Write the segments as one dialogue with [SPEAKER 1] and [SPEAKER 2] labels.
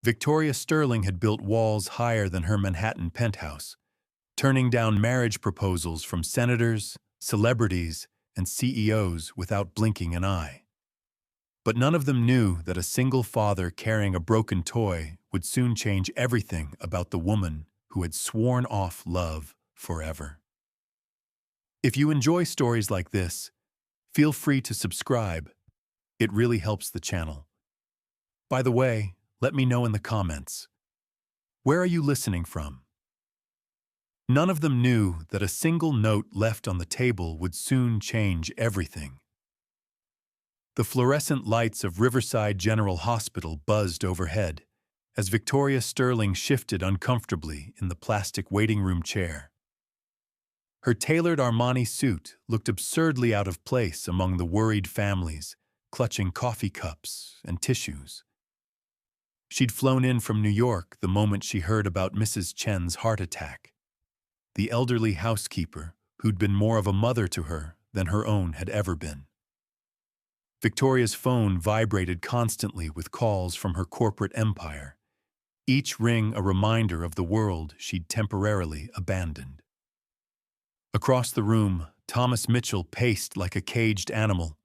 [SPEAKER 1] Victoria Sterling had built walls higher than her Manhattan penthouse, turning down marriage proposals from senators, celebrities, and CEOs without blinking an eye. But none of them knew that a single father carrying a broken toy would soon change everything about the woman who had sworn off love forever. If you enjoy stories like this, feel free to subscribe. It really helps the channel. By the way, let me know in the comments. Where are you listening from? None of them knew that a single note left on the table would soon change everything. The fluorescent lights of Riverside General Hospital buzzed overhead as Victoria Sterling shifted uncomfortably in the plastic waiting room chair. Her tailored Armani suit looked absurdly out of place among the worried families clutching coffee cups and tissues. She'd flown in from New York the moment she heard about Mrs. Chen's heart attack. The elderly housekeeper who'd been more of a mother to her than her own had ever been. Victoria's phone vibrated constantly with calls from her corporate empire, each ring a reminder of the world she'd temporarily abandoned. Across the room, Thomas Mitchell paced like a caged animal,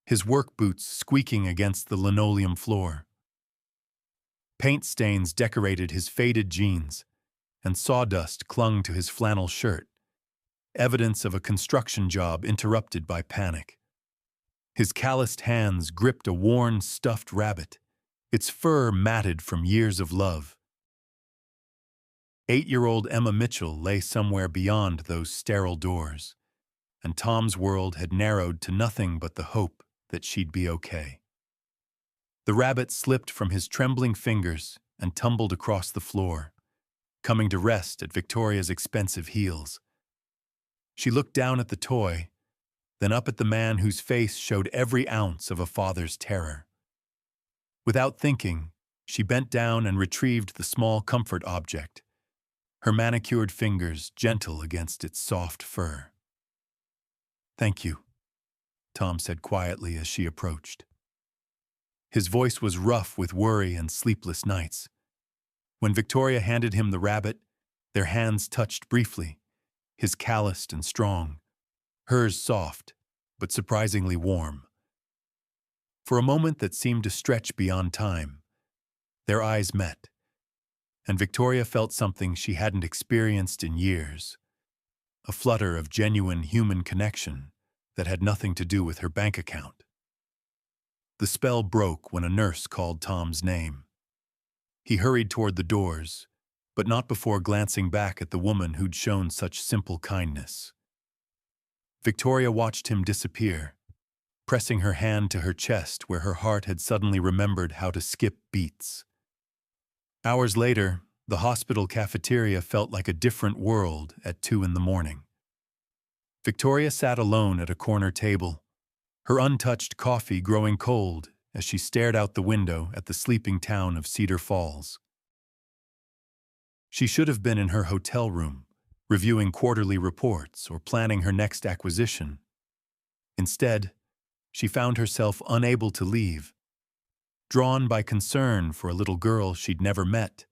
[SPEAKER 1] his work boots squeaking against the linoleum floor. Paint stains decorated his faded jeans, and sawdust clung to his flannel shirt, evidence of a construction job interrupted by panic. His calloused hands gripped a worn, stuffed rabbit, its fur matted from years of love. 8-year-old Emma Mitchell lay somewhere beyond those sterile doors, and Tom's world had narrowed to nothing but the hope that she'd be okay. The rabbit slipped from his trembling fingers and tumbled across the floor, coming to rest at Victoria's expensive heels. She looked down at the toy, then up at the man whose face showed every ounce of a father's terror. Without thinking, she bent down and retrieved the small comfort object, her manicured fingers gentle against its soft fur. "Thank you," Tom said quietly as she approached. His voice was rough with worry and sleepless nights. When Victoria handed him the rabbit, their hands touched briefly, his calloused and strong, hers soft, but surprisingly warm. For a moment that seemed to stretch beyond time, their eyes met, and Victoria felt something she hadn't experienced in years, a flutter of genuine human connection that had nothing to do with her bank account. The spell broke when a nurse called Tom's name. He hurried toward the doors, but not before glancing back at the woman who'd shown such simple kindness. Victoria watched him disappear, pressing her hand to her chest where her heart had suddenly remembered how to skip beats. Hours later, the hospital cafeteria felt like a different world at 2 a.m. Victoria sat alone at a corner table, her untouched coffee growing cold as she stared out the window at the sleeping town of Cedar Falls. She should have been in her hotel room, reviewing quarterly reports or planning her next acquisition. Instead, she found herself unable to leave, drawn by concern for a little girl she'd never met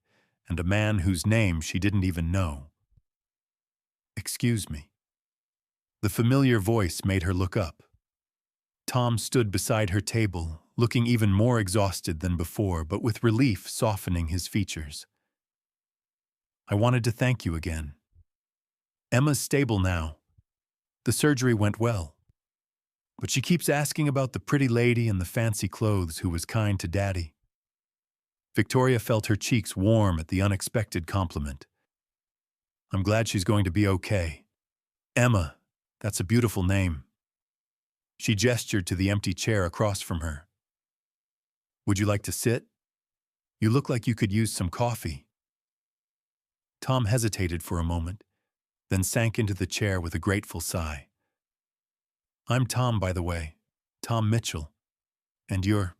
[SPEAKER 1] and a man whose name she didn't even know. "Excuse me." The familiar voice made her look up. Tom stood beside her table, looking even more exhausted than before, but with relief softening his features. "I wanted to thank you again. Emma's stable now. The surgery went well. But she keeps asking about the pretty lady in the fancy clothes who was kind to Daddy." Victoria felt her cheeks warm at the unexpected compliment. "I'm glad she's going to be okay. Emma, that's a beautiful name." She gestured to the empty chair across from her. "Would you like to sit? You look like you could use some coffee." Tom hesitated for a moment, then sank into the chair with a grateful sigh. "I'm Tom, by the way, Tom Mitchell. And you're—"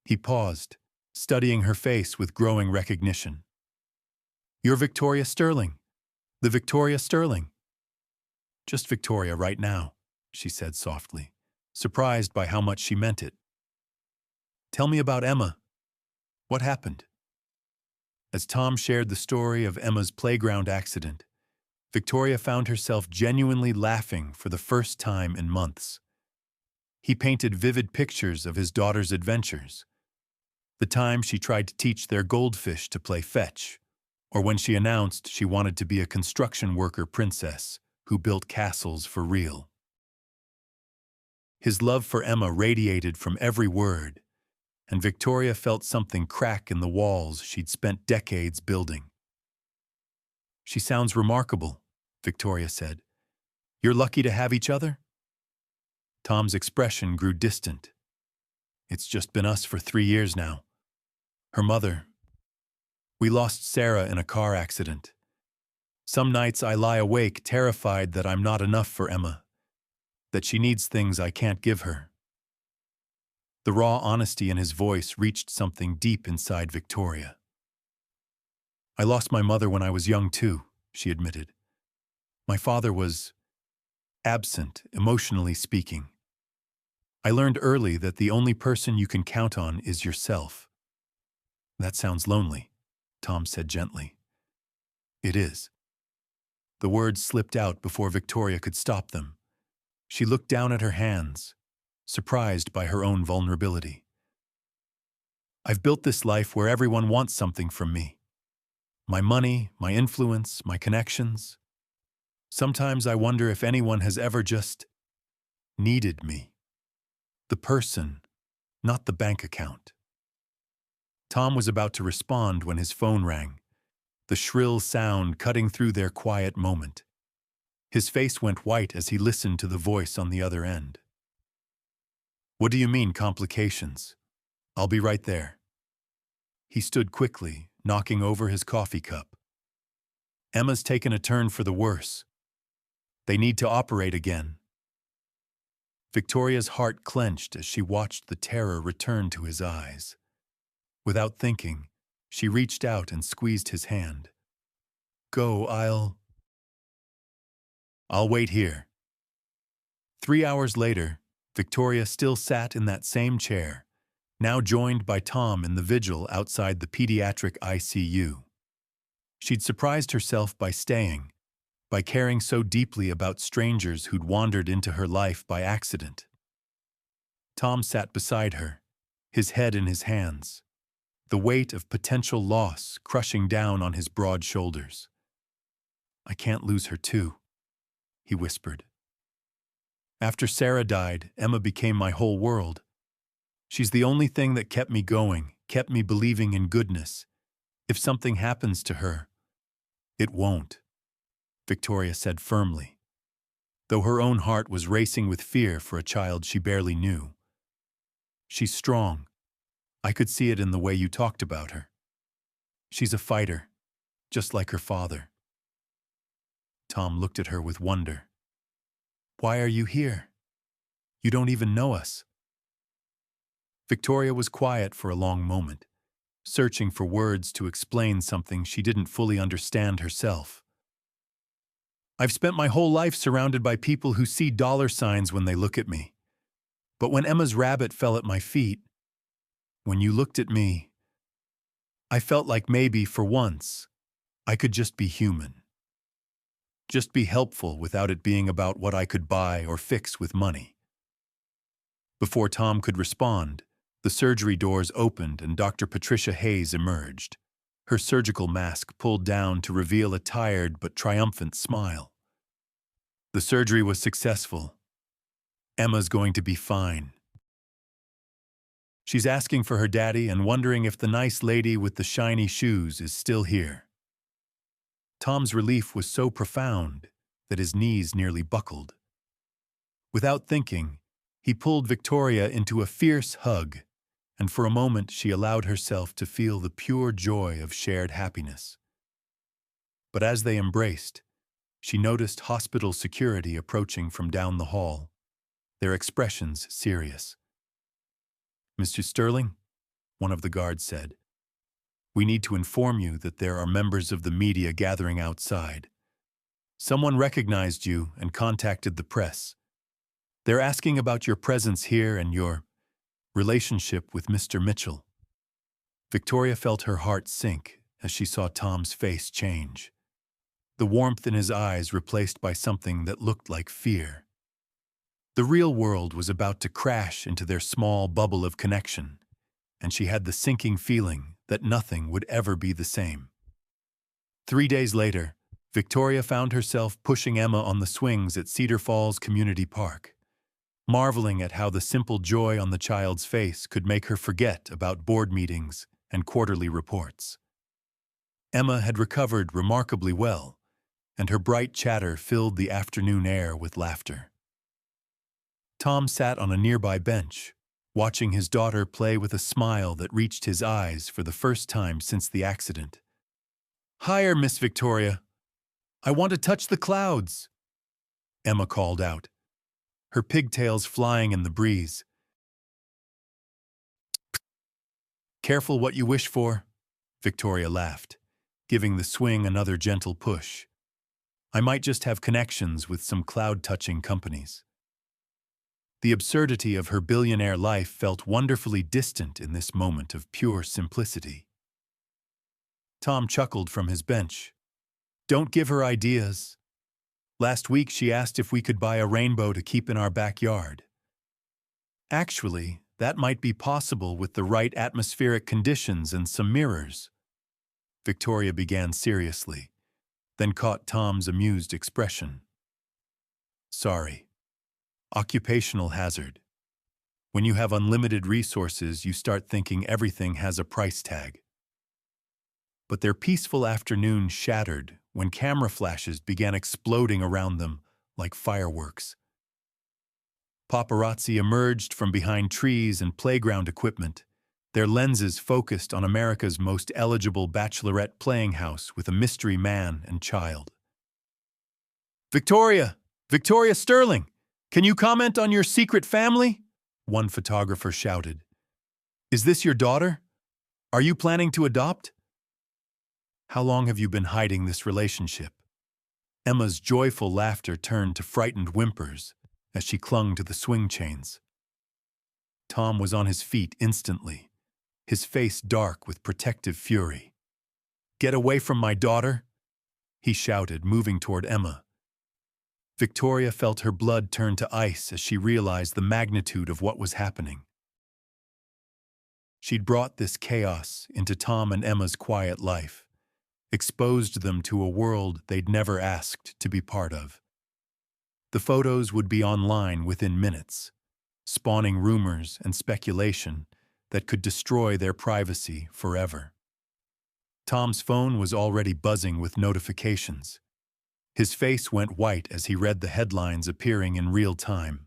[SPEAKER 1] He paused, studying her face with growing recognition. "You're Victoria Sterling. The Victoria Sterling." "Just Victoria right now," she said softly, surprised by how much she meant it. "Tell me about Emma. What happened?" As Tom shared the story of Emma's playground accident, Victoria found herself genuinely laughing for the first time in months. He painted vivid pictures of his daughter's adventures. The time she tried to teach their goldfish to play fetch, or when she announced she wanted to be a construction worker princess who built castles for real. His love for Emma radiated from every word, and Victoria felt something crack in the walls she'd spent decades building. "She sounds remarkable," Victoria said. "You're lucky to have each other?" Tom's expression grew distant. "It's just been us for 3 years now. Her mother. We lost Sarah in a car accident. Some nights I lie awake terrified that I'm not enough for Emma, that she needs things I can't give her." The raw honesty in his voice reached something deep inside Victoria. "I lost my mother when I was young too," she admitted. "My father was absent, emotionally speaking. I learned early that the only person you can count on is yourself." "That sounds lonely," Tom said gently. "It is." The words slipped out before Victoria could stop them. She looked down at her hands, surprised by her own vulnerability. "I've built this life where everyone wants something from me. My money, my influence, my connections. Sometimes I wonder if anyone has ever just needed me. The person, not the bank account." Tom was about to respond when his phone rang, the shrill sound cutting through their quiet moment. His face went white as he listened to the voice on the other end. "What do you mean, complications? I'll be right there." He stood quickly, knocking over his coffee cup. "Emma's taken a turn for the worse. They need to operate again." Victoria's heart clenched as she watched the terror return to his eyes. Without thinking, she reached out and squeezed his hand. "Go, I'll wait here." 3 hours later, Victoria still sat in that same chair, now joined by Tom in the vigil outside the pediatric ICU. She'd surprised herself by staying, by caring so deeply about strangers who'd wandered into her life by accident. Tom sat beside her, his head in his hands, the weight of potential loss crushing down on his broad shoulders. "I can't lose her too," he whispered. "After Sarah died, Emma became my whole world. She's the only thing that kept me going, kept me believing in goodness. If something happens to her—" "It won't," Victoria said firmly, though her own heart was racing with fear for a child she barely knew. "She's strong. I could see it in the way you talked about her. She's a fighter, just like her father." Tom looked at her with wonder. "Why are you here? You don't even know us." Victoria was quiet for a long moment, searching for words to explain something she didn't fully understand herself. "I've spent my whole life surrounded by people who see dollar signs when they look at me. But when Emma's rabbit fell at my feet, when you looked at me, I felt like maybe, for once, I could just be human. Just be helpful without it being about what I could buy or fix with money." Before Tom could respond, the surgery doors opened and Dr. Patricia Hayes emerged, her surgical mask pulled down to reveal a tired but triumphant smile. "The surgery was successful. Emma's going to be fine. She's asking for her daddy and wondering if the nice lady with the shiny shoes is still here." Tom's relief was so profound that his knees nearly buckled. Without thinking, he pulled Victoria into a fierce hug, and for a moment she allowed herself to feel the pure joy of shared happiness. But as they embraced, she noticed hospital security approaching from down the hall, their expressions serious. "Mr. Sterling," one of the guards said, "we need to inform you that there are members of the media gathering outside. Someone recognized you and contacted the press. They're asking about your presence here and your relationship with Mr. Mitchell." Victoria felt her heart sink as she saw Tom's face change, the warmth in his eyes replaced by something that looked like fear. The real world was about to crash into their small bubble of connection, and she had the sinking feeling that nothing would ever be the same. 3 days later, Victoria found herself pushing Emma on the swings at Cedar Falls Community Park, marveling at how the simple joy on the child's face could make her forget about board meetings and quarterly reports. Emma had recovered remarkably well, and her bright chatter filled the afternoon air with laughter. Tom sat on a nearby bench, watching his daughter play with a smile that reached his eyes for the first time since the accident. "Higher, Miss Victoria. I want to touch the clouds," Emma called out, her pigtails flying in the breeze. "Careful what you wish for," Victoria laughed, giving the swing another gentle push. "I might just have connections with some cloud-touching companies." The absurdity of her billionaire life felt wonderfully distant in this moment of pure simplicity. Tom chuckled from his bench. "Don't give her ideas. Last week she asked if we could buy a rainbow to keep in our backyard. Actually, that might be possible with the right atmospheric conditions and some mirrors." Victoria began seriously, then caught Tom's amused expression. "Sorry. Occupational hazard. When you have unlimited resources, you start thinking everything has a price tag." But their peaceful afternoon shattered when camera flashes began exploding around them like fireworks. Paparazzi emerged from behind trees and playground equipment, their lenses focused on America's most eligible bachelorette playing house with a mystery man and child. "Victoria! Victoria Sterling! Can you comment on your secret family?" one photographer shouted. "Is this your daughter? Are you planning to adopt? How long have you been hiding this relationship?" Emma's joyful laughter turned to frightened whimpers as she clung to the swing chains. Tom was on his feet instantly, his face dark with protective fury. "Get away from my daughter!" he shouted, moving toward Emma. Victoria felt her blood turn to ice as she realized the magnitude of what was happening. She'd brought this chaos into Tom and Emma's quiet life, exposed them to a world they'd never asked to be part of. The photos would be online within minutes, spawning rumors and speculation that could destroy their privacy forever. Tom's phone was already buzzing with notifications. His face went white as he read the headlines appearing in real time.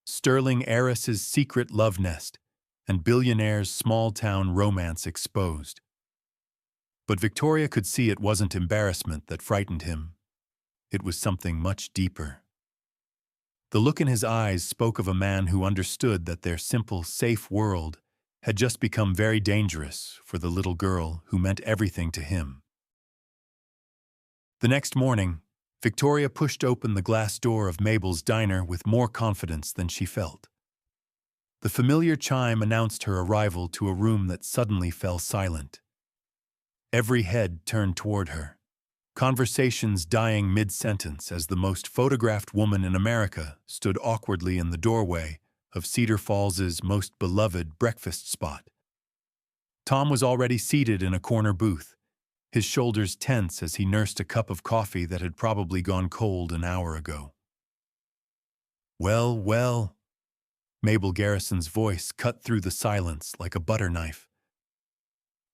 [SPEAKER 1] "Sterling heiress's secret love nest and billionaire's small-town romance exposed." But Victoria could see it wasn't embarrassment that frightened him. It was something much deeper. The look in his eyes spoke of a man who understood that their simple, safe world had just become very dangerous for the little girl who meant everything to him. The next morning, Victoria pushed open the glass door of Mabel's diner with more confidence than she felt. The familiar chime announced her arrival to a room that suddenly fell silent. Every head turned toward her, conversations dying mid-sentence as the most photographed woman in America stood awkwardly in the doorway of Cedar Falls's most beloved breakfast spot. Tom was already seated in a corner booth, his shoulders tense as he nursed a cup of coffee that had probably gone cold an hour ago. "Well, well," Mabel Garrison's voice cut through the silence like a butter knife.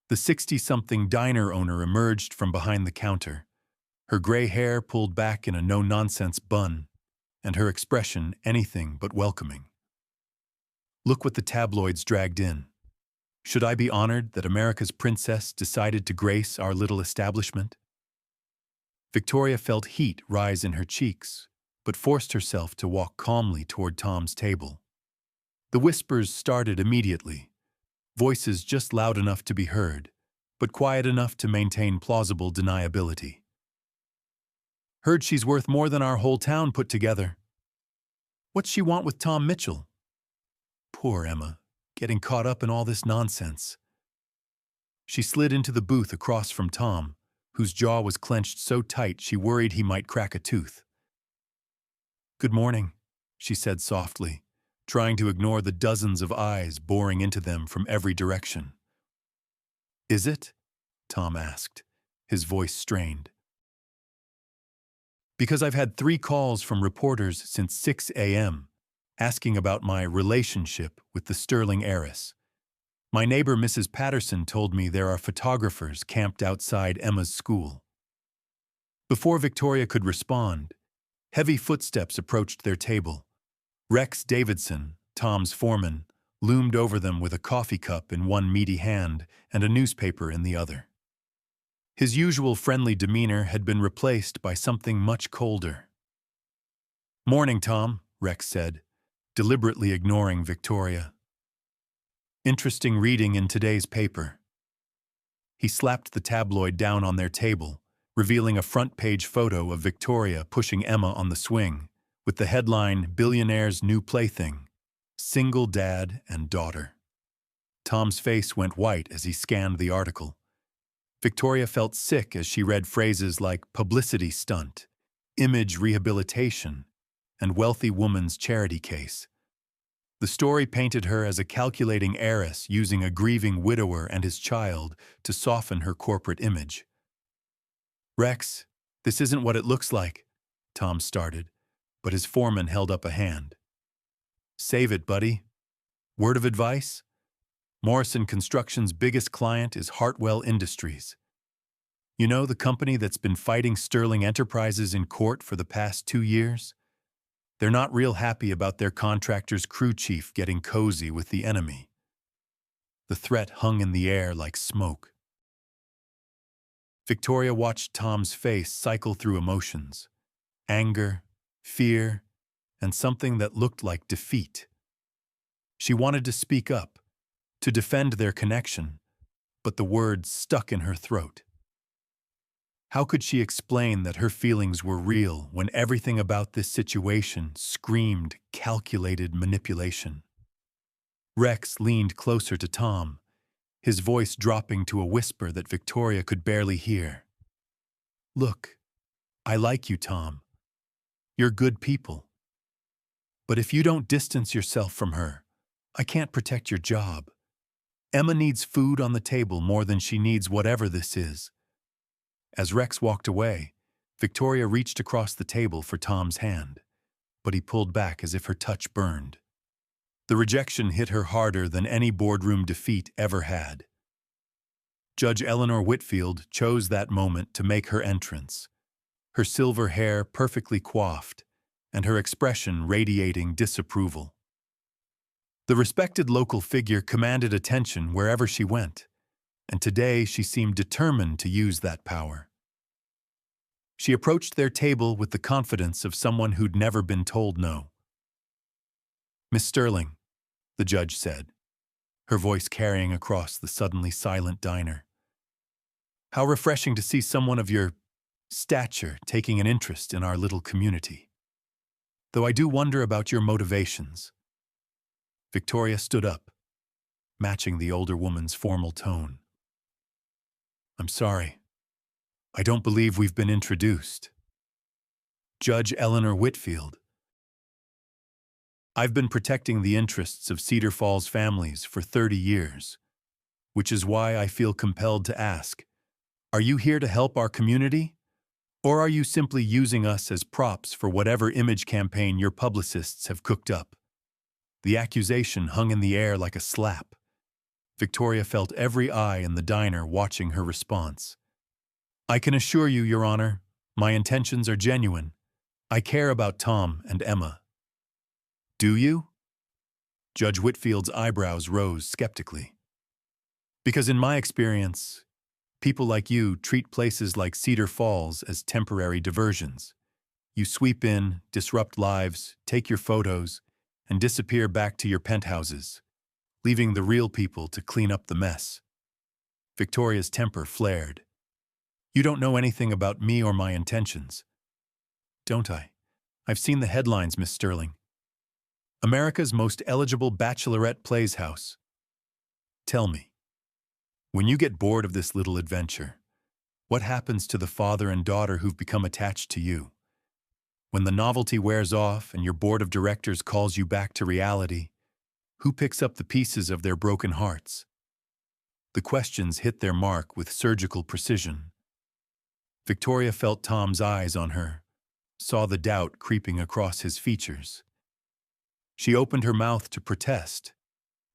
[SPEAKER 1] The 60-something diner owner emerged from behind the counter, her gray hair pulled back in a no-nonsense bun, and her expression anything but welcoming. "Look what the tabloids dragged in. Should I be honored that America's princess decided to grace our little establishment?" Victoria felt heat rise in her cheeks, but forced herself to walk calmly toward Tom's table. The whispers started immediately, voices just loud enough to be heard, but quiet enough to maintain plausible deniability. "Heard she's worth more than our whole town put together. What's she want with Tom Mitchell? Poor Emma, getting caught up in all this nonsense." She slid into the booth across from Tom, whose jaw was clenched so tight she worried he might crack a tooth. "Good morning," she said softly, trying to ignore the dozens of eyes boring into them from every direction. "Is it?" Tom asked, his voice strained. "Because I've had 3 calls from reporters since 6 a.m., asking about my relationship with the Sterling heiress. My neighbor Mrs. Patterson told me there are photographers camped outside Emma's school." Before Victoria could respond, heavy footsteps approached their table. Rex Davidson, Tom's foreman, loomed over them with a coffee cup in one meaty hand and a newspaper in the other. His usual friendly demeanor had been replaced by something much colder. "Morning, Tom," Rex said, deliberately ignoring Victoria. "Interesting reading in today's paper." He slapped the tabloid down on their table, revealing a front-page photo of Victoria pushing Emma on the swing, with the headline "Billionaire's New Plaything, Single Dad and Daughter." Tom's face went white as he scanned the article. Victoria felt sick as she read phrases like publicity stunt, image rehabilitation, and wealthy woman's charity case. The story painted her as a calculating heiress using a grieving widower and his child to soften her corporate image. "Rex, this isn't what it looks like," Tom started, but his foreman held up a hand. "Save it, buddy. Word of advice? Morrison Construction's biggest client is Hartwell Industries. You know, the company that's been fighting Sterling Enterprises in court for the past 2 years? They're not real happy about their contractor's crew chief getting cozy with the enemy." The threat hung in the air like smoke. Victoria watched Tom's face cycle through emotions: anger, fear, and something that looked like defeat. She wanted to speak up, to defend their connection, but the words stuck in her throat. How could she explain that her feelings were real when everything about this situation screamed calculated manipulation? Rex leaned closer to Tom, his voice dropping to a whisper that Victoria could barely hear. "Look, I like you, Tom. You're good people. But if you don't distance yourself from her, I can't protect your job. Emma needs food on the table more than she needs whatever this is." As Rex walked away, Victoria reached across the table for Tom's hand, but he pulled back as if her touch burned. The rejection hit her harder than any boardroom defeat ever had. Judge Eleanor Whitfield chose that moment to make her entrance, her silver hair perfectly coiffed and her expression radiating disapproval. The respected local figure commanded attention wherever she went, and today she seemed determined to use that power. She approached their table with the confidence of someone who'd never been told no. "Miss Sterling," the judge said, her voice carrying across the suddenly silent diner. "How refreshing to see someone of your stature taking an interest in our little community. Though I do wonder about your motivations." Victoria stood up, matching the older woman's formal tone. "I'm sorry. I don't believe we've been introduced. Judge Eleanor Whitfield. I've been protecting the interests of Cedar Falls families for 30 years, which is why I feel compelled to ask, are you here to help our community? Or are you simply using us as props for whatever image campaign your publicists have cooked up?" The accusation hung in the air like a slap. Victoria felt every eye in the diner watching her response. "I can assure you, Your Honor, my intentions are genuine. I care about Tom and Emma." "Do you?" Judge Whitfield's eyebrows rose skeptically. "Because in my experience, people like you treat places like Cedar Falls as temporary diversions. You sweep in, disrupt lives, take your photos, and disappear back to your penthouses, leaving the real people to clean up the mess." Victoria's temper flared. "You don't know anything about me or my intentions." "Don't I? I've seen the headlines, Miss Sterling. America's most eligible bachelorette plays house. Tell me, When you get bored of this little adventure, what happens to the father and daughter who've become attached to you? When the novelty wears off and your board of directors calls you back to reality, who picks up the pieces of their broken hearts? The questions hit their mark with surgical precision. Victoria felt Tom's eyes on her, saw the doubt creeping across his features. She opened her mouth to protest,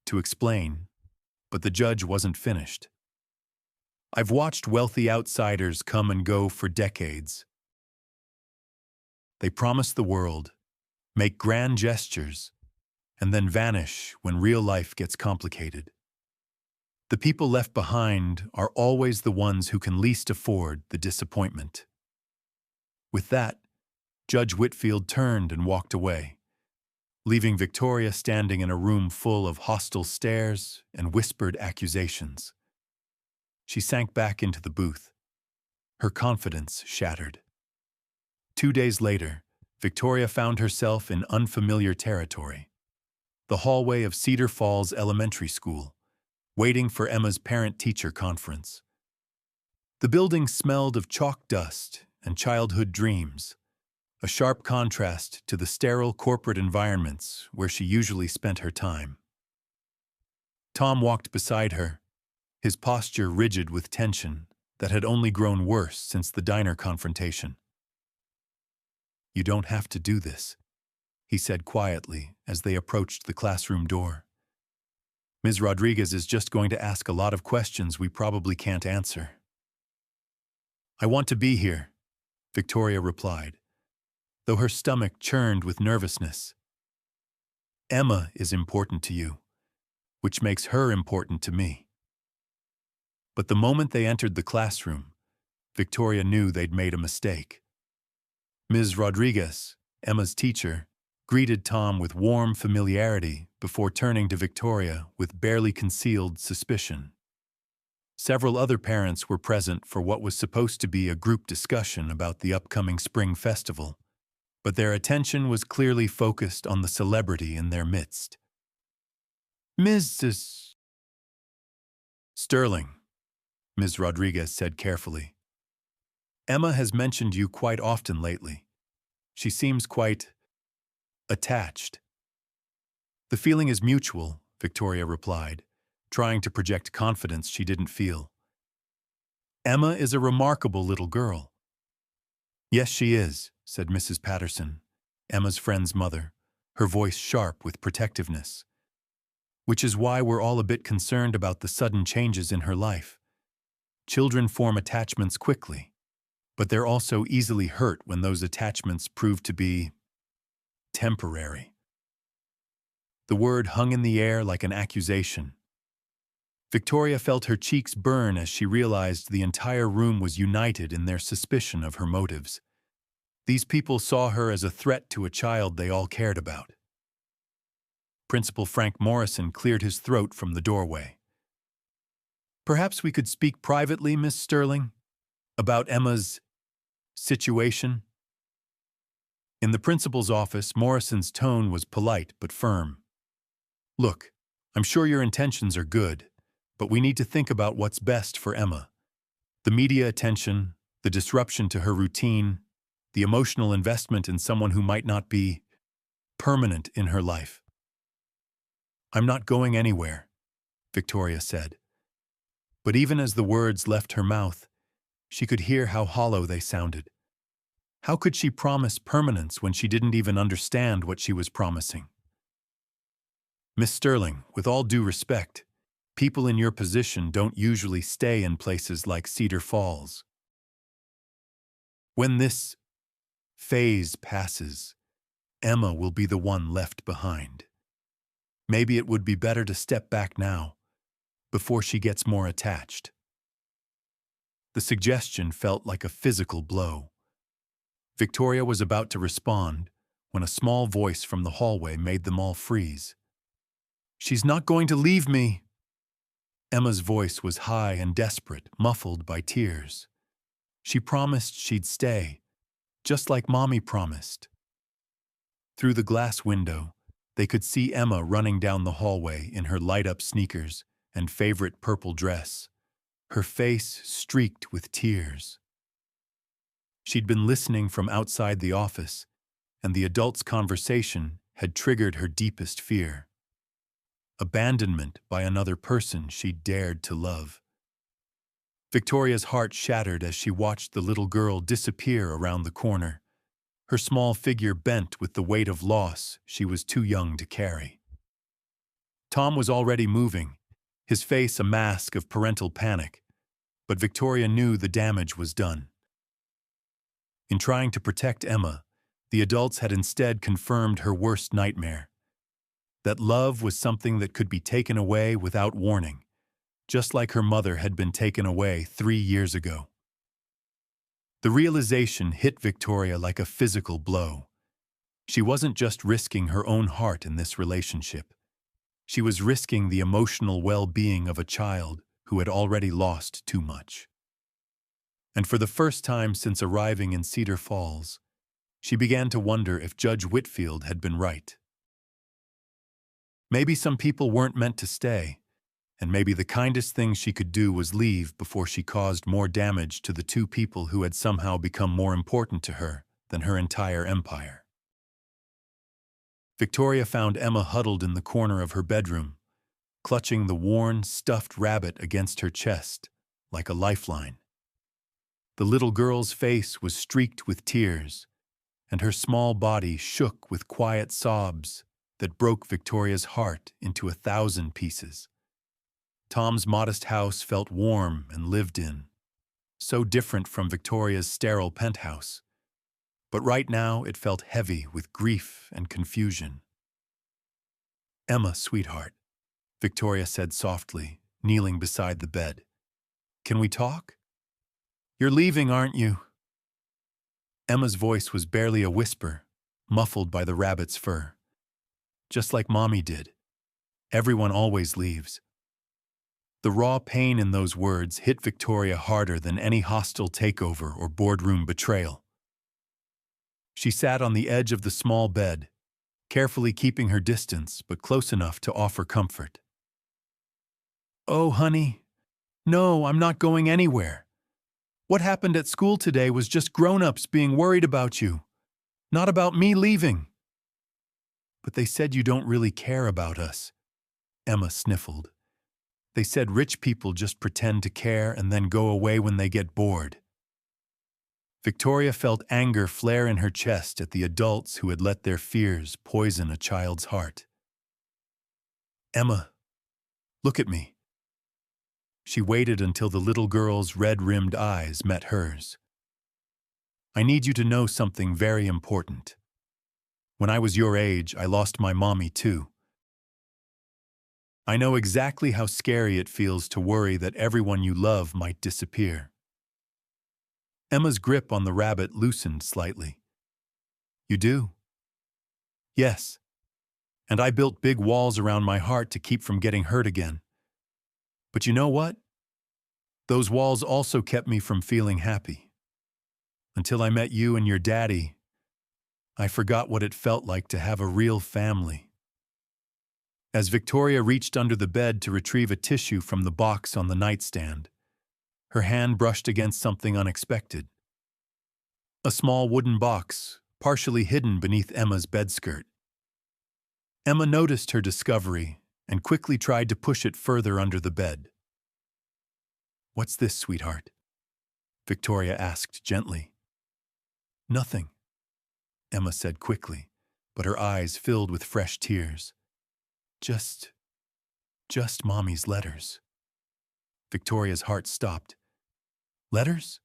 [SPEAKER 1] to explain, but the judge wasn't finished. I've watched wealthy outsiders come and go for decades. They promise the world, make grand gestures, and then vanish when real life gets complicated. The people left behind are always the ones who can least afford the disappointment. With that, Judge Whitfield turned and walked away, leaving Victoria standing in a room full of hostile stares and whispered accusations. She sank back into the booth, her confidence shattered. 2 days later, Victoria found herself in unfamiliar territory, the hallway of Cedar Falls Elementary School, waiting for Emma's parent-teacher conference. The building smelled of chalk dust and childhood dreams, a sharp contrast to the sterile corporate environments where she usually spent her time. Tom walked beside her, his posture rigid with tension that had only grown worse since the diner confrontation. "You don't have to do this," he said quietly as they approached the classroom door. "Ms. Rodriguez is just going to ask a lot of questions we probably can't answer." "I want to be here," Victoria replied, though her stomach churned with nervousness. "Emma is important to you, which makes her important to me." But the moment they entered the classroom, Victoria knew they'd made a mistake. Ms. Rodriguez, Emma's teacher, greeted Tom with warm familiarity before turning to Victoria with barely concealed suspicion. Several other parents were present for what was supposed to be a group discussion about the upcoming spring festival, but their attention was clearly focused on the celebrity in their midst. "Mrs. Sterling," Ms. Rodriguez said carefully. "Emma has mentioned you quite often lately. She seems quite attached." "The feeling is mutual," Victoria replied, trying to project confidence she didn't feel. "Emma is a remarkable little girl." "Yes, she is," said Mrs. Patterson, Emma's friend's mother, her voice sharp with protectiveness. "Which is why we're all a bit concerned about the sudden changes in her life. Children form attachments quickly, but they're also easily hurt when those attachments prove to be temporary." The word hung in the air like an accusation. Victoria felt her cheeks burn as she realized the entire room was united in their suspicion of her motives. These people saw her as a threat to a child they all cared about. Principal Frank Morrison cleared his throat from the doorway. "Perhaps we could speak privately, Miss Sterling, about Emma's situation?" In the principal's office, Morrison's tone was polite but firm. "Look, I'm sure your intentions are good, but we need to think about what's best for Emma. The media attention, the disruption to her routine, the emotional investment in someone who might not be permanent in her life." "I'm not going anywhere," Victoria said. But even as the words left her mouth, she could hear how hollow they sounded. How could she promise permanence when she didn't even understand what she was promising? "Miss Sterling, with all due respect, people in your position don't usually stay in places like Cedar Falls. When this phase passes, Emma will be the one left behind. Maybe it would be better to step back now, before she gets more attached." The suggestion felt like a physical blow. Victoria was about to respond when a small voice from the hallway made them all freeze. "She's not going to leave me!" Emma's voice was high and desperate, muffled by tears. "She promised she'd stay, just like Mommy promised." Through the glass window, they could see Emma running down the hallway in her light-up sneakers and favorite purple dress, her face streaked with tears. She'd been listening from outside the office, and the adults' conversation had triggered her deepest fear. Abandonment by another person she dared to love. Victoria's heart shattered as she watched the little girl disappear around the corner, her small figure bent with the weight of loss she was too young to carry. Tom was already moving, his face a mask of parental panic, but Victoria knew the damage was done. In trying to protect Emma, the adults had instead confirmed her worst nightmare. That love was something that could be taken away without warning, just like her mother had been taken away 3 years ago. The realization hit Victoria like a physical blow. She wasn't just risking her own heart in this relationship. She was risking the emotional well-being of a child who had already lost too much. And for the first time since arriving in Cedar Falls, she began to wonder if Judge Whitfield had been right. Maybe some people weren't meant to stay, and maybe the kindest thing she could do was leave before she caused more damage to the 2 people who had somehow become more important to her than her entire empire. Victoria found Emma huddled in the corner of her bedroom, clutching the worn, stuffed rabbit against her chest like a lifeline. The little girl's face was streaked with tears, and her small body shook with quiet sobs that broke Victoria's heart into 1,000 pieces. Tom's modest house felt warm and lived in, so different from Victoria's sterile penthouse. But right now it felt heavy with grief and confusion. "Emma, sweetheart," Victoria said softly, kneeling beside the bed. "Can we talk? You're leaving, aren't you?" Emma's voice was barely a whisper, muffled by the rabbit's fur. "Just like Mommy did. Everyone always leaves." The raw pain in those words hit Victoria harder than any hostile takeover or boardroom betrayal. She sat on the edge of the small bed, carefully keeping her distance but close enough to offer comfort. "Oh, honey, no, I'm not going anywhere. What happened at school today was just grown-ups being worried about you, not about me leaving." "But they said you don't really care about us," Emma sniffled. "They said rich people just pretend to care and then go away when they get bored." Victoria felt anger flare in her chest at the adults who had let their fears poison a child's heart. "Emma, look at me." She waited until the little girl's red-rimmed eyes met hers. "I need you to know something very important. When I was your age, I lost my mommy too. I know exactly how scary it feels to worry that everyone you love might disappear." Emma's grip on the rabbit loosened slightly. "You do?" "Yes. And I built big walls around my heart to keep from getting hurt again. But you know what? Those walls also kept me from feeling happy. Until I met you and your daddy, I forgot what it felt like to have a real family." As Victoria reached under the bed to retrieve a tissue from the box on the nightstand, her hand brushed against something unexpected. A small wooden box, partially hidden beneath Emma's bedskirt. Emma noticed her discovery and quickly tried to push it further under the bed. "What's this, sweetheart?" Victoria asked gently. "Nothing," Emma said quickly, but her eyes filled with fresh tears. Just Mommy's letters." Victoria's heart stopped. "Letters?"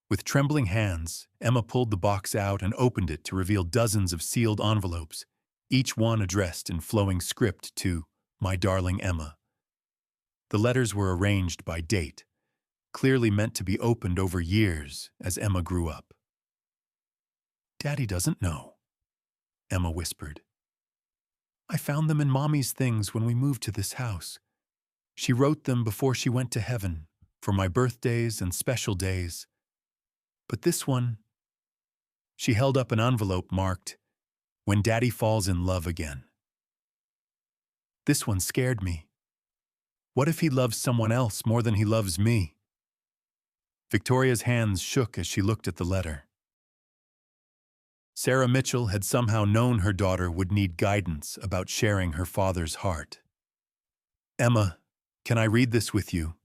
[SPEAKER 1] With trembling hands, Emma pulled the box out and opened it to reveal dozens of sealed envelopes, each one addressed in flowing script to "My darling Emma." The letters were arranged by date, clearly meant to be opened over years as Emma grew up. "Daddy doesn't know," Emma whispered. "I found them in Mommy's things when we moved to this house. She wrote them before she went to heaven, for my birthdays and special days. But this one..." She held up an envelope marked, "When Daddy falls in love again." "This one scared me." What if he loves someone else more than he loves me? Victoria's hands shook as she looked at the letter. Sarah Mitchell had somehow known her daughter would need guidance about sharing her father's heart. Emma, can I read this with you?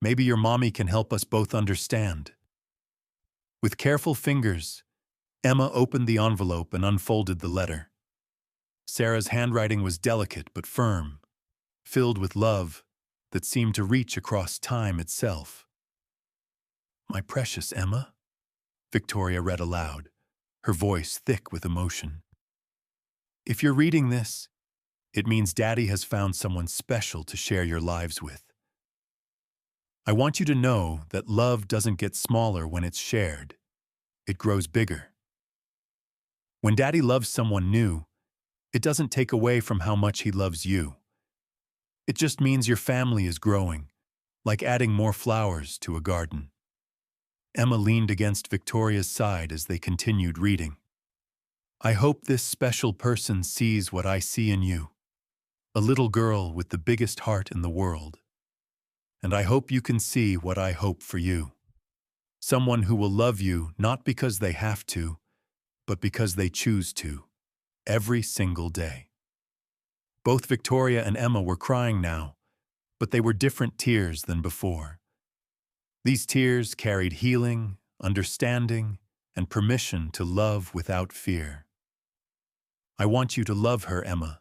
[SPEAKER 1] Maybe your mommy can help us both understand. With careful fingers, Emma opened the envelope and unfolded the letter. Sarah's handwriting was delicate but firm, filled with love that seemed to reach across time itself. My precious Emma, Victoria read aloud, her voice thick with emotion. If you're reading this, it means Daddy has found someone special to share your lives with. I want you to know that love doesn't get smaller when it's shared. It grows bigger. When Daddy loves someone new, it doesn't take away from how much he loves you. It just means your family is growing, like adding more flowers to a garden. Emma leaned against Victoria's side as they continued reading. I hope this special person sees what I see in you, a little girl with the biggest heart in the world. And I hope you can see what I hope for you. Someone who will love you not because they have to, but because they choose to, every single day. Both Victoria and Emma were crying now, but they were different tears than before. These tears carried healing, understanding, and permission to love without fear. I want you to love her, Emma,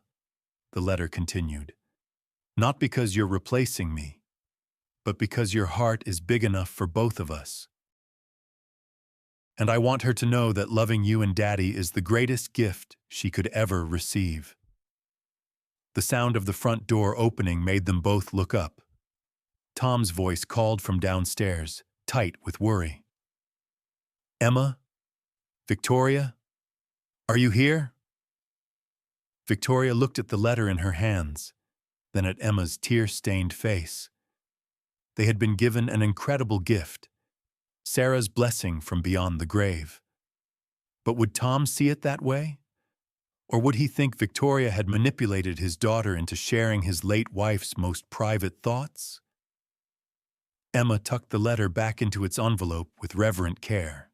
[SPEAKER 1] the letter continued. Not because you're replacing me, but because your heart is big enough for both of us. And I want her to know that loving you and Daddy is the greatest gift she could ever receive. The sound of the front door opening made them both look up. Tom's voice called from downstairs, tight with worry. Emma? Victoria? Are you here? Victoria looked at the letter in her hands, then at Emma's tear-stained face. They had been given an incredible gift, Sarah's blessing from beyond the grave. But would Tom see it that way? Or would he think Victoria had manipulated his daughter into sharing his late wife's most private thoughts? Emma tucked the letter back into its envelope with reverent care.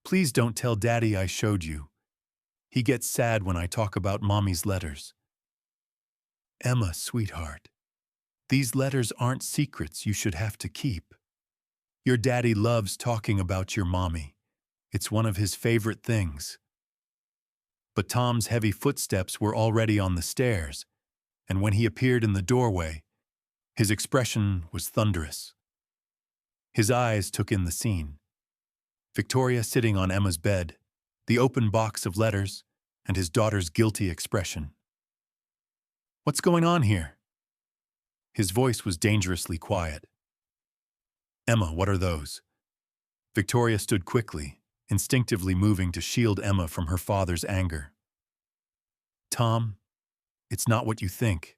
[SPEAKER 1] Please don't tell Daddy I showed you. He gets sad when I talk about Mommy's letters. Emma, sweetheart, these letters aren't secrets you should have to keep. Your Daddy loves talking about your mommy. It's one of his favorite things. But Tom's heavy footsteps were already on the stairs, and when he appeared in the doorway, his expression was thunderous. His eyes took in the scene. Victoria sitting on Emma's bed, the open box of letters, and his daughter's guilty expression. What's going on here? His voice was dangerously quiet. Emma, what are those? Victoria stood quickly, instinctively moving to shield Emma from her father's anger. Tom, it's not what you think.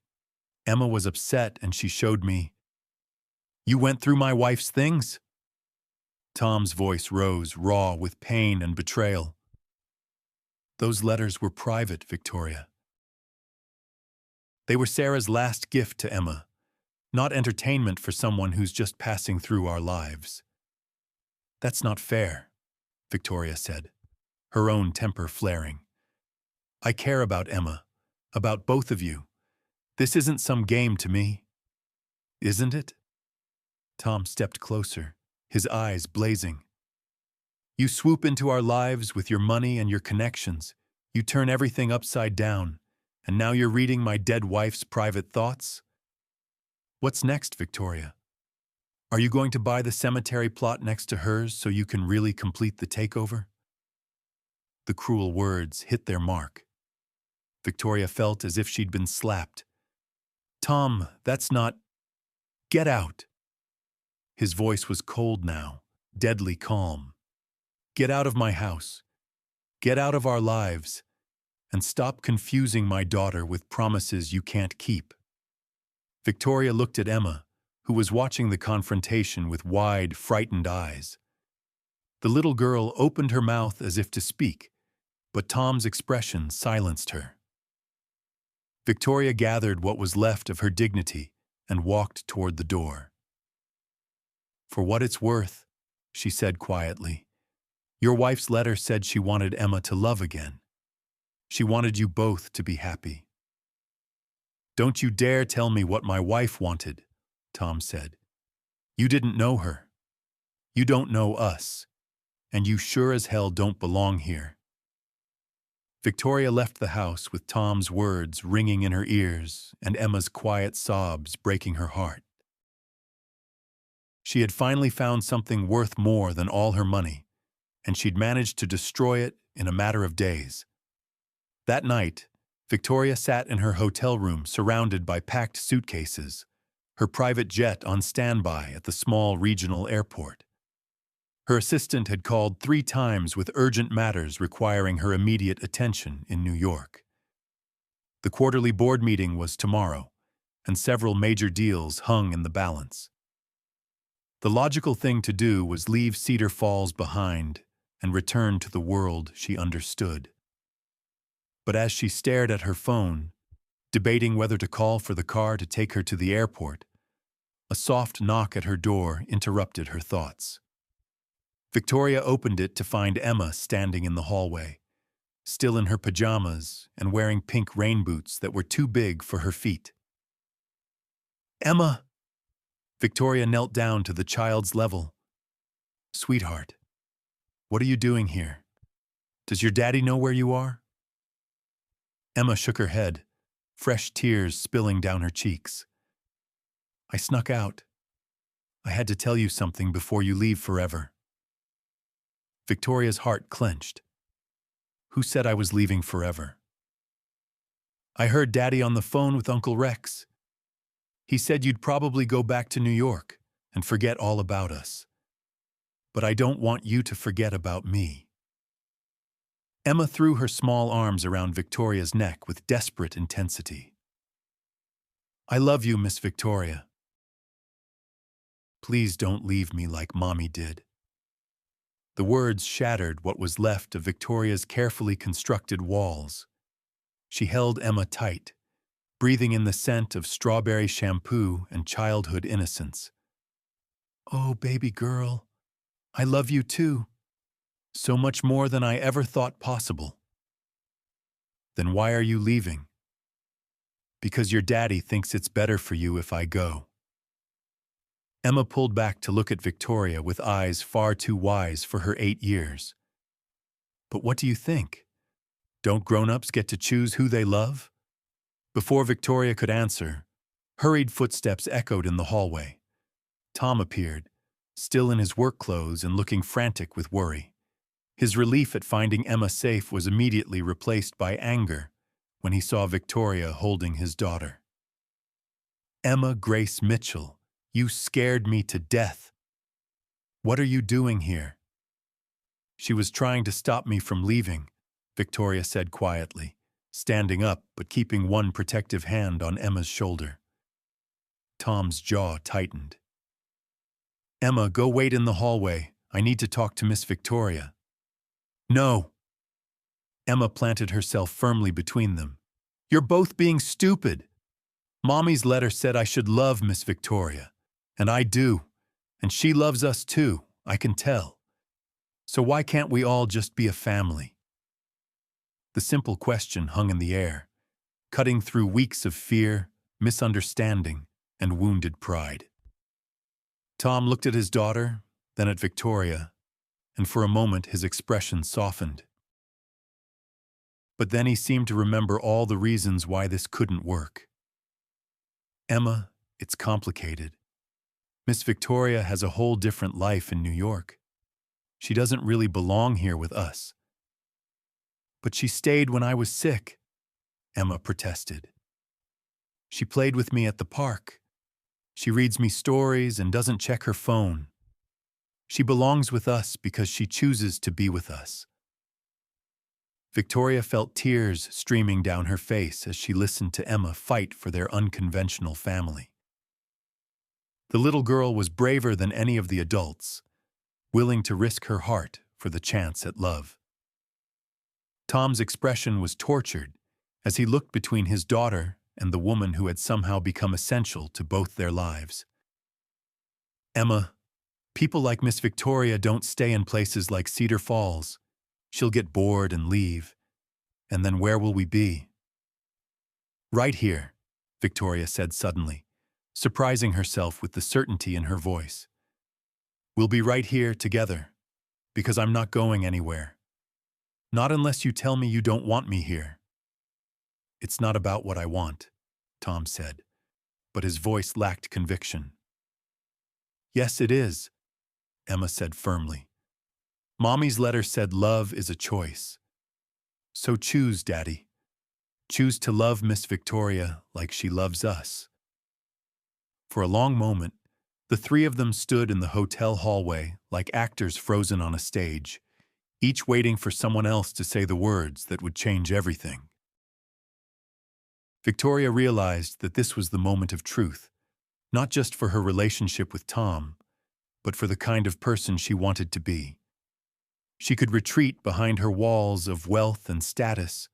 [SPEAKER 1] Emma was upset and she showed me. You went through my wife's things? Tom's voice rose, raw with pain and betrayal. Those letters were private, Victoria. They were Sarah's last gift to Emma, not entertainment for someone who's just passing through our lives. That's not fair, Victoria said, her own temper flaring. I care about Emma, about both of you. This isn't some game to me. Isn't it? Tom stepped closer, his eyes blazing. You swoop into our lives with your money and your connections. You turn everything upside down, and now you're reading my dead wife's private thoughts? What's next, Victoria? Are you going to buy the cemetery plot next to hers so you can really complete the takeover? The cruel words hit their mark. Victoria felt as if she'd been slapped. Tom, that's not... Get out! His voice was cold now, deadly calm. Get out of my house. Get out of our lives. And stop confusing my daughter with promises you can't keep. Victoria looked at Emma, who was watching the confrontation with wide, frightened eyes. The little girl opened her mouth as if to speak, but Tom's expression silenced her. Victoria gathered what was left of her dignity and walked toward the door. "For what it's worth," she said quietly, "your wife's letter said she wanted Emma to love again. She wanted you both to be happy." "Don't you dare tell me what my wife wanted," Tom said. "You didn't know her. You don't know us. And you sure as hell don't belong here." Victoria left the house with Tom's words ringing in her ears and Emma's quiet sobs breaking her heart. She had finally found something worth more than all her money, and she'd managed to destroy it in a matter of days. That night, Victoria sat in her hotel room surrounded by packed suitcases, her private jet on standby at the small regional airport. Her assistant had called 3 times with urgent matters requiring her immediate attention in New York. The quarterly board meeting was tomorrow, and several major deals hung in the balance. The logical thing to do was leave Cedar Falls behind and return to the world she understood. But as she stared at her phone, debating whether to call for the car to take her to the airport, a soft knock at her door interrupted her thoughts. Victoria opened it to find Emma standing in the hallway, still in her pajamas and wearing pink rain boots that were too big for her feet. "Emma!" Victoria knelt down to the child's level. "Sweetheart, what are you doing here? Does your daddy know where you are?" Emma shook her head, fresh tears spilling down her cheeks. "I snuck out. I had to tell you something before you leave forever." Victoria's heart clenched. "Who said I was leaving forever?" "I heard Daddy on the phone with Uncle Rex. He said you'd probably go back to New York and forget all about us. But I don't want you to forget about me." Emma threw her small arms around Victoria's neck with desperate intensity. "I love you, Miss Victoria. Please don't leave me like Mommy did." The words shattered what was left of Victoria's carefully constructed walls. She held Emma tight, breathing in the scent of strawberry shampoo and childhood innocence. "Oh, baby girl, I love you too. So much more than I ever thought possible." "Then why are you leaving?" "Because your daddy thinks it's better for you if I go." Emma pulled back to look at Victoria with eyes far too wise for her 8 years. "But what do you think? Don't grown-ups get to choose who they love?" Before Victoria could answer, hurried footsteps echoed in the hallway. Tom appeared, still in his work clothes and looking frantic with worry. His relief at finding Emma safe was immediately replaced by anger when he saw Victoria holding his daughter. "Emma Grace Mitchell, you scared me to death. What are you doing here?" "She was trying to stop me from leaving," Victoria said quietly, standing up but keeping one protective hand on Emma's shoulder. Tom's jaw tightened. "Emma, go wait in the hallway. I need to talk to Miss Victoria." "No." Emma planted herself firmly between them. "You're both being stupid. Mommy's letter said I should love Miss Victoria. And I do. And she loves us too, I can tell. So why can't we all just be a family?" The simple question hung in the air, cutting through weeks of fear, misunderstanding, and wounded pride. Tom looked at his daughter, then at Victoria, and for a moment his expression softened. But then he seemed to remember all the reasons why this couldn't work. "Emma, it's complicated. Miss Victoria has a whole different life in New York. She doesn't really belong here with us." "But she stayed when I was sick," Emma protested. "She played with me at the park. She reads me stories and doesn't check her phone. She belongs with us because she chooses to be with us." Victoria felt tears streaming down her face as she listened to Emma fight for their unconventional family. The little girl was braver than any of the adults, willing to risk her heart for the chance at love. Tom's expression was tortured as he looked between his daughter and the woman who had somehow become essential to both their lives. "Emma, people like Miss Victoria don't stay in places like Cedar Falls. She'll get bored and leave. And then where will we be?" "Right here," Victoria said suddenly, surprising herself with the certainty in her voice. "We'll be right here together, because I'm not going anywhere. Not unless you tell me you don't want me here." "It's not about what I want," Tom said, but his voice lacked conviction. "Yes, it is," Emma said firmly. "Mommy's letter said love is a choice. So choose, Daddy. Choose to love Miss Victoria like she loves us." For a long moment, the three of them stood in the hotel hallway like actors frozen on a stage, each waiting for someone else to say the words that would change everything. Victoria realized that this was the moment of truth, not just for her relationship with Tom, but for the kind of person she wanted to be. She could retreat behind her walls of wealth and status,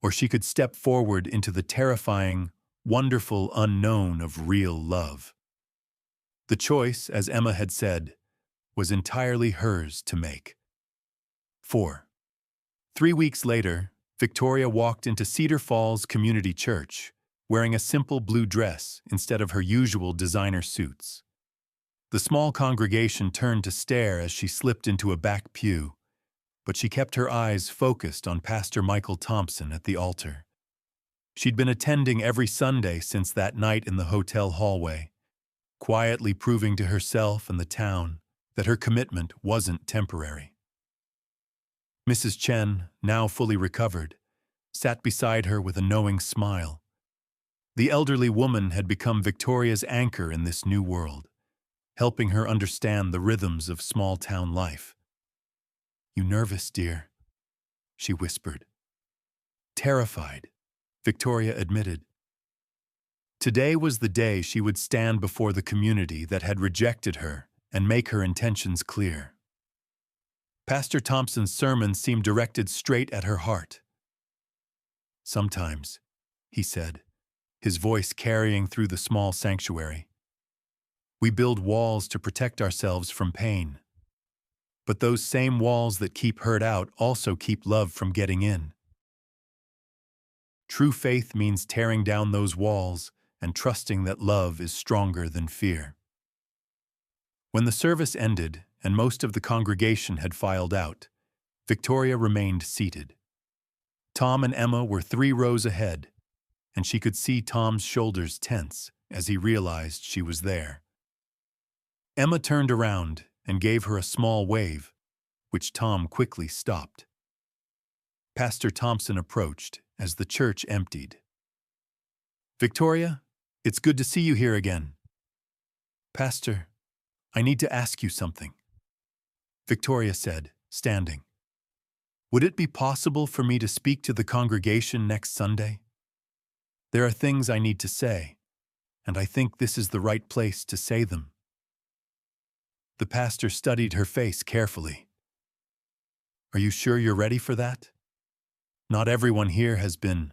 [SPEAKER 1] or she could step forward into the terrifying, wonderful unknown of real love. The choice, as Emma had said, was entirely hers to make. 4. 3 weeks later, Victoria walked into Cedar Falls Community Church, wearing a simple blue dress instead of her usual designer suits. The small congregation turned to stare as she slipped into a back pew, but she kept her eyes focused on Pastor Michael Thompson at the altar. She'd been attending every Sunday since that night in the hotel hallway, quietly proving to herself and the town that her commitment wasn't temporary. Mrs. Chen, now fully recovered, sat beside her with a knowing smile. The elderly woman had become Victoria's anchor in this new world, helping her understand the rhythms of small-town life. "You nervous, dear?" she whispered. "Terrified," Victoria admitted. Today was the day she would stand before the community that had rejected her and make her intentions clear. Pastor Thompson's sermon seemed directed straight at her heart. "Sometimes," he said, his voice carrying through the small sanctuary, "we build walls to protect ourselves from pain. But those same walls that keep hurt out also keep love from getting in. True faith means tearing down those walls and trusting that love is stronger than fear." When the service ended and most of the congregation had filed out, Victoria remained seated. Tom and Emma were 3 rows ahead, and she could see Tom's shoulders tense as he realized she was there. Emma turned around and gave her a small wave, which Tom quickly stopped. Pastor Thompson approached as the church emptied. "Victoria, it's good to see you here again." "Pastor, I need to ask you something," Victoria said, standing. "Would it be possible for me to speak to the congregation next Sunday? There are things I need to say, and I think this is the right place to say them." The pastor studied her face carefully. "Are you sure you're ready for that? Not everyone here has been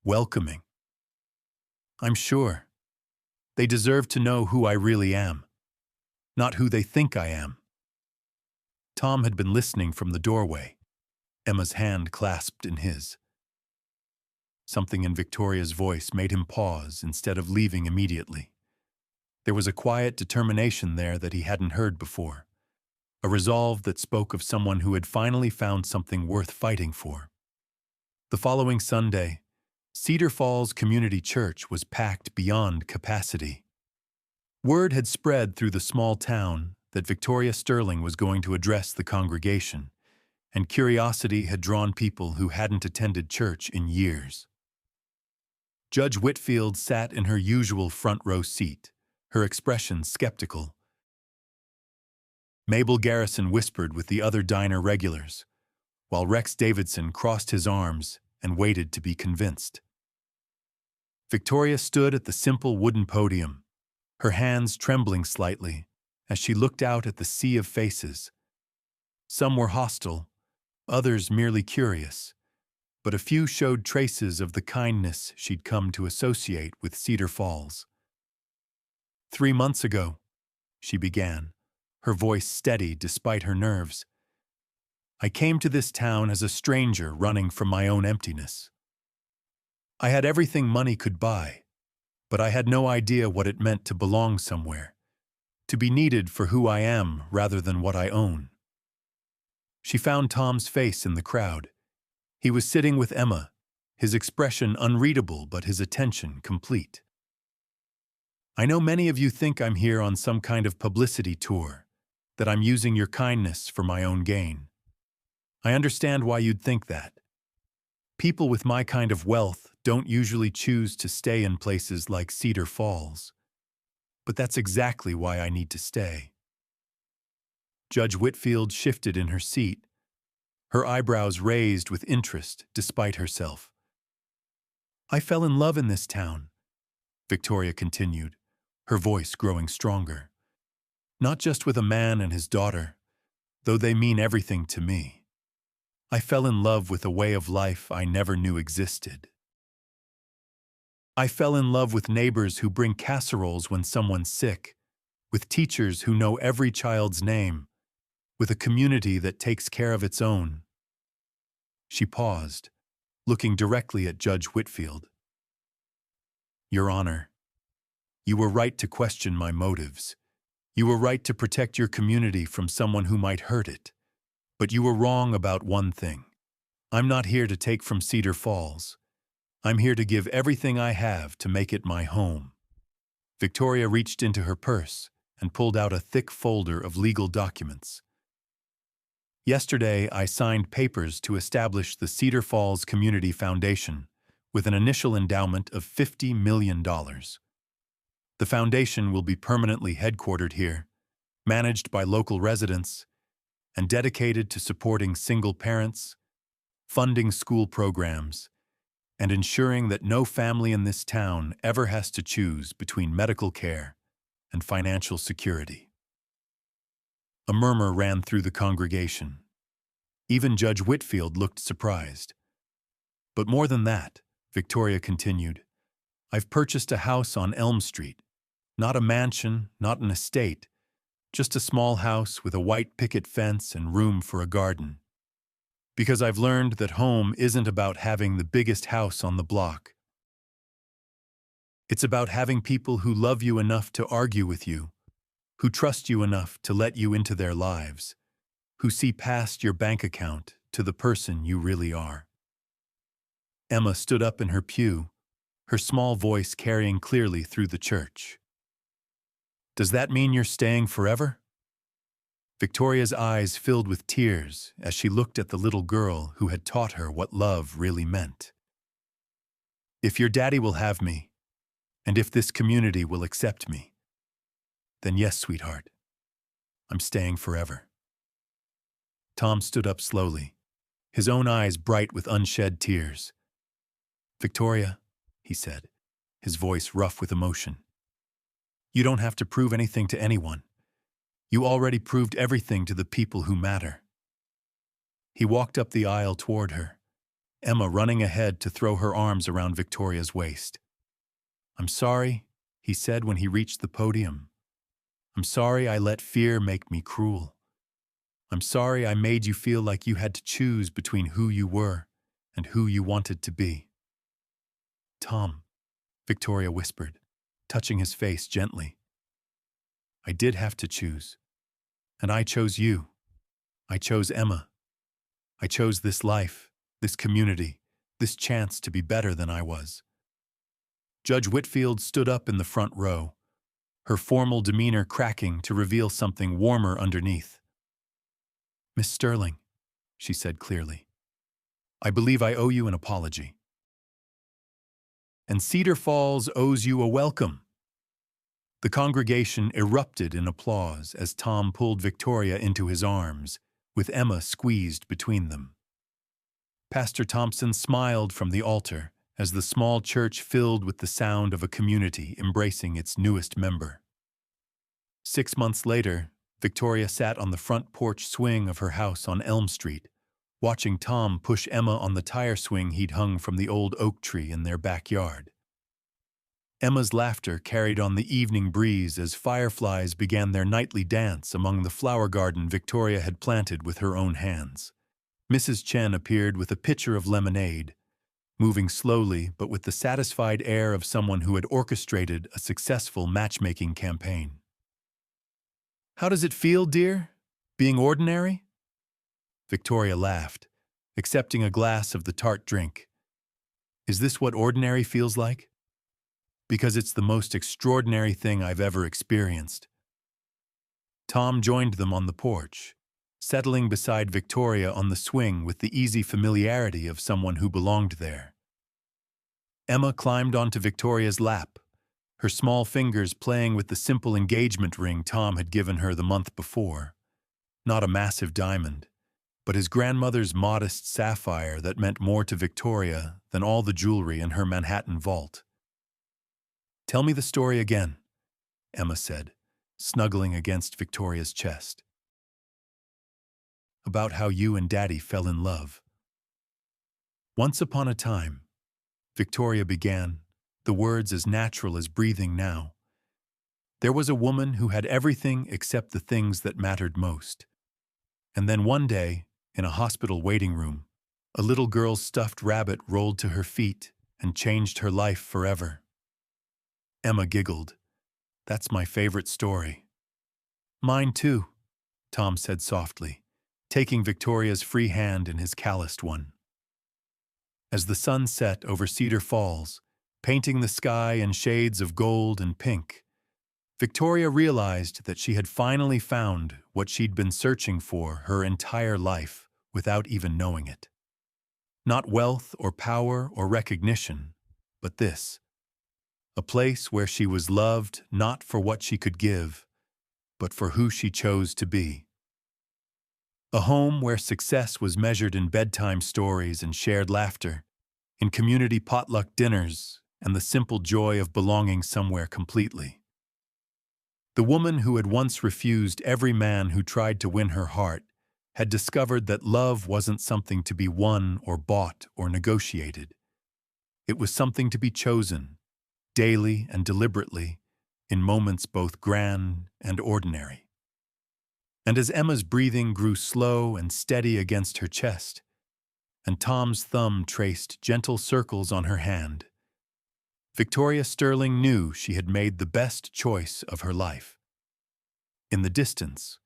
[SPEAKER 1] welcoming." "I'm sure. They deserve to know who I really am, not who they think I am." Tom had been listening from the doorway, Emma's hand clasped in his. Something in Victoria's voice made him pause instead of leaving immediately. There was a quiet determination there that he hadn't heard before, a resolve that spoke of someone who had finally found something worth fighting for. The following Sunday, Cedar Falls Community Church was packed beyond capacity. Word had spread through the small town that Victoria Sterling was going to address the congregation, and curiosity had drawn people who hadn't attended church in years. Judge Whitfield sat in her usual front-row seat, her expression skeptical. Mabel Garrison whispered with the other diner regulars, while Rex Davidson crossed his arms and waited to be convinced. Victoria stood at the simple wooden podium, her hands trembling slightly as she looked out at the sea of faces. Some were hostile, others merely curious, but a few showed traces of the kindness she'd come to associate with Cedar Falls. 3 months ago, she began, her voice steady despite her nerves, I came to this town as a stranger running from my own emptiness. I had everything money could buy, but I had no idea what it meant to belong somewhere, to be needed for who I am rather than what I own. She found Tom's face in the crowd. He was sitting with Emma, his expression unreadable but his attention complete. I know many of you think I'm here on some kind of publicity tour, that I'm using your kindness for my own gain. I understand why you'd think that. People with my kind of wealth don't usually choose to stay in places like Cedar Falls. But that's exactly why I need to stay. Judge Whitfield shifted in her seat, her eyebrows raised with interest despite herself. I fell in love in this town, Victoria continued, her voice growing stronger. Not just with a man and his daughter, though they mean everything to me. I fell in love with a way of life I never knew existed. I fell in love with neighbors who bring casseroles when someone's sick, with teachers who know every child's name, with a community that takes care of its own. She paused, looking directly at Judge Whitfield. Your Honor, you were right to question my motives. You were right to protect your community from someone who might hurt it. But you were wrong about one thing. I'm not here to take from Cedar Falls. I'm here to give everything I have to make it my home. Victoria reached into her purse and pulled out a thick folder of legal documents. Yesterday, I signed papers to establish the Cedar Falls Community Foundation with an initial endowment of $50 million. The foundation will be permanently headquartered here, managed by local residents, and dedicated to supporting single parents, funding school programs, and ensuring that no family in this town ever has to choose between medical care and financial security. A murmur ran through the congregation. Even Judge Whitfield looked surprised. But more than that, Victoria continued, I've purchased a house on Elm Street, not a mansion, not an estate, just a small house with a white picket fence and room for a garden. Because I've learned that home isn't about having the biggest house on the block. It's about having people who love you enough to argue with you, who trust you enough to let you into their lives, who see past your bank account to the person you really are. Emma stood up in her pew, her small voice carrying clearly through the church. Does that mean you're staying forever? Victoria's eyes filled with tears as she looked at the little girl who had taught her what love really meant. If your daddy will have me, and if this community will accept me, then yes, sweetheart, I'm staying forever. Tom stood up slowly, his own eyes bright with unshed tears. Victoria, he said, his voice rough with emotion. You don't have to prove anything to anyone. You already proved everything to the people who matter. He walked up the aisle toward her, Emma running ahead to throw her arms around Victoria's waist. I'm sorry, he said when he reached the podium. I'm sorry I let fear make me cruel. I'm sorry I made you feel like you had to choose between who you were and who you wanted to be. Tom, Victoria whispered, touching his face gently. I did have to choose. And I chose you. I chose Emma. I chose this life, this community, this chance to be better than I was. Judge Whitfield stood up in the front row, her formal demeanor cracking to reveal something warmer underneath. Miss Sterling, she said clearly, I believe I owe you an apology. And Cedar Falls owes you a welcome. The congregation erupted in applause as Tom pulled Victoria into his arms, with Emma squeezed between them. Pastor Thompson smiled from the altar as the small church filled with the sound of a community embracing its newest member. 6 months later, Victoria sat on the front porch swing of her house on Elm Street, watching Tom push Emma on the tire swing he'd hung from the old oak tree in their backyard. Emma's laughter carried on the evening breeze as fireflies began their nightly dance among the flower garden Victoria had planted with her own hands. Mrs. Chen appeared with a pitcher of lemonade, moving slowly but with the satisfied air of someone who had orchestrated a successful matchmaking campaign. "How does it feel, dear? Being ordinary?" Victoria laughed, accepting a glass of the tart drink. "Is this what ordinary feels like?" "Because it's the most extraordinary thing I've ever experienced." Tom joined them on the porch, settling beside Victoria on the swing with the easy familiarity of someone who belonged there. Emma climbed onto Victoria's lap, her small fingers playing with the simple engagement ring Tom had given her the month before. Not a massive diamond, but his grandmother's modest sapphire that meant more to Victoria than all the jewelry in her Manhattan vault. "Tell me the story again," Emma said, snuggling against Victoria's chest. "About how you and Daddy fell in love." "Once upon a time," Victoria began, the words as natural as breathing now, "there was a woman who had everything except the things that mattered most. And then one day, in a hospital waiting room, a little girl's stuffed rabbit rolled to her feet and changed her life forever." Emma giggled. "That's my favorite story." "Mine too," Tom said softly, taking Victoria's free hand in his calloused one. As the sun set over Cedar Falls, painting the sky in shades of gold and pink, Victoria realized that she had finally found what she'd been searching for her entire life without even knowing it. Not wealth or power or recognition, but this. A place where she was loved not for what she could give, but for who she chose to be. A home where success was measured in bedtime stories and shared laughter, in community potluck dinners, and the simple joy of belonging somewhere completely. The woman who had once refused every man who tried to win her heart had discovered that love wasn't something to be won or bought or negotiated. It was something to be chosen, daily and deliberately, in moments both grand and ordinary. And as Emma's breathing grew slow and steady against her chest, and Tom's thumb traced gentle circles on her hand, Victoria Sterling knew she had made the best choice of her life. In the distance,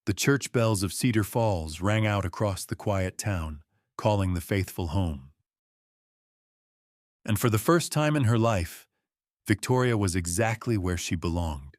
[SPEAKER 1] the church bells of Cedar Falls rang out across the quiet town, calling the faithful home. And for the first time in her life, Victoria was exactly where she belonged.